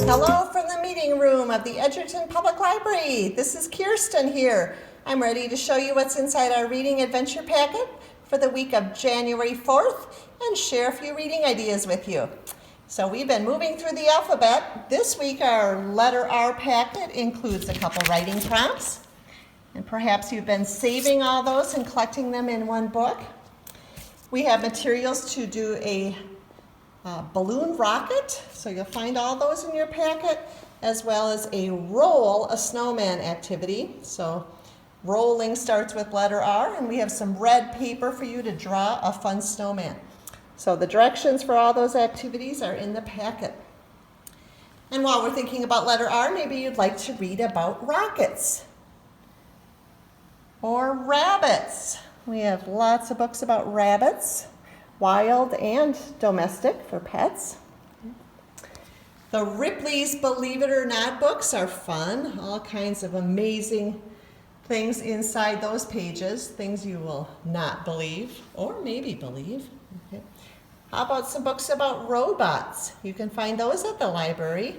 Hello from the meeting room of the Edgerton Public Library. This is Kirsten here. I'm ready to show you what's inside our reading adventure packet for the week of January 4th and share a few reading ideas with you. So we've been moving through the alphabet. This week our letter R packet includes a couple writing prompts, and perhaps you've been saving all those and collecting them in one book. We have materials to do a balloon rocket, so you'll find all those in your packet, as well as a roll a snowman activity. So rolling starts with letter R, and we have some red paper for you to draw a fun snowman. So the directions for all those activities are in the packet. And while we're thinking about letter R, maybe you'd like to read about rockets or rabbits. We have lots of books about rabbits, wild and domestic for pets. The Ripley's Believe It or Not books are fun. All kinds of amazing things inside those pages, things you will not believe or maybe believe. Okay. How about some books about robots? You can find those at the library.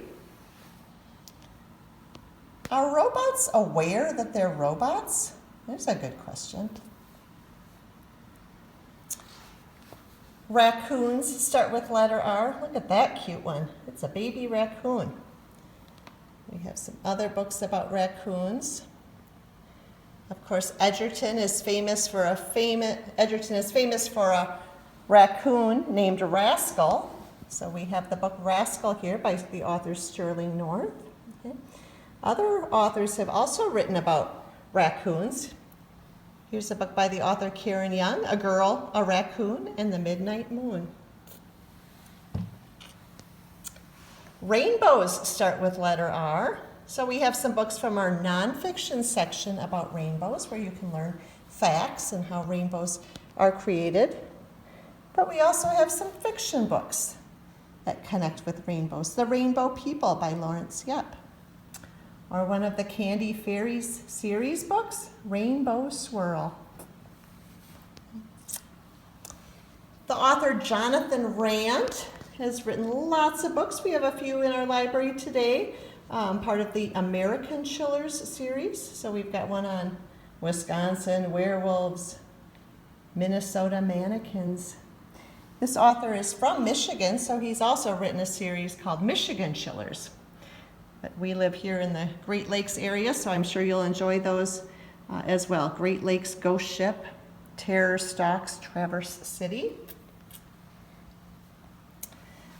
Are robots aware that they're robots? There's a good question. Raccoons start with letter R. Look at that cute one. It's a baby raccoon. We have some other books about raccoons. Of course, Edgerton is famous for a raccoon named Rascal. So we have the book Rascal here by the author Sterling North. Okay. Other authors have also written about raccoons. Here's a book by the author Karen Young, A Girl, a Raccoon, and the Midnight Moon. Rainbows start with letter R. So we have some books from our nonfiction section about rainbows, where you can learn facts and how rainbows are created. But we also have some fiction books that connect with rainbows. The Rainbow People by Lawrence Yep. Or one of the Candy Fairies series books, Rainbow Swirl. The author Jonathan Rand has written lots of books. We have a few in our library today, part of the American Chillers series. So we've got one on Wisconsin werewolves, Minnesota mannequins. This author is from Michigan, so he's also written a series called Michigan Chillers. But we live here in the Great Lakes area, so I'm sure you'll enjoy those as well. Great Lakes Ghost Ship, Terror Stalks Traverse City.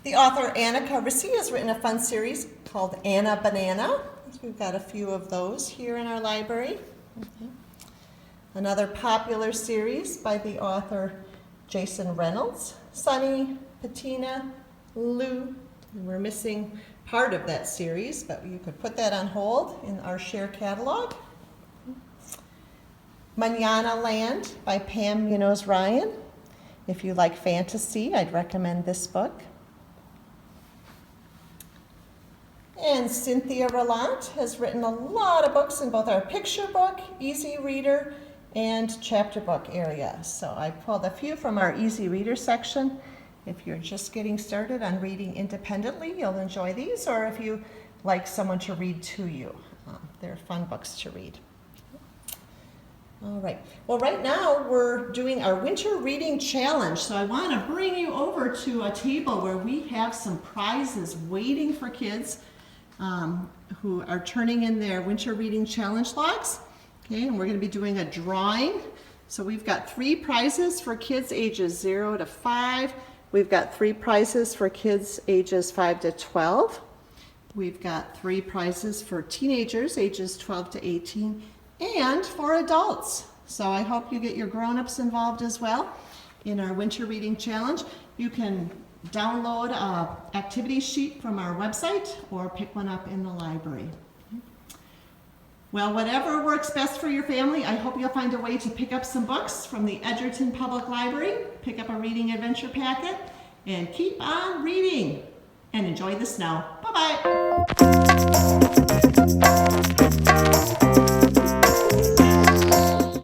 The author Annika Rissi has written a fun series called Anna Banana. We've got a few of those here in our library. Okay. Another popular series by the author Jason Reynolds, Sunny, Patina, Lou. And we're missing part of that series, but you could put that on hold in our share catalog. Manana Land by Pam Munoz Ryan. If you like fantasy, I'd recommend this book. And Cynthia Relant has written a lot of books in both our picture book, easy reader, and chapter book area. So I pulled a few from our easy reader section. If you're just getting started on reading independently, you'll enjoy these, or if you like someone to read to you. They're fun books to read. All right. Well, right now we're doing our winter reading challenge. So I want to bring you over to a table where we have some prizes waiting for kids who are turning in their winter reading challenge logs. Okay, and we're going to be doing a drawing. So we've got 3 prizes for kids ages 0 to 5. We've got 3 prizes for kids ages 5 to 12. We've got 3 prizes for teenagers ages 12 to 18 and for adults. So I hope you get your grown-ups involved as well in our winter reading challenge. You can download an activity sheet from our website or pick one up in the library. Well, whatever works best for your family, I hope you'll find a way to pick up some books from the Edgerton Public Library, pick up a reading adventure packet, and keep on reading. And enjoy the snow. Bye-bye.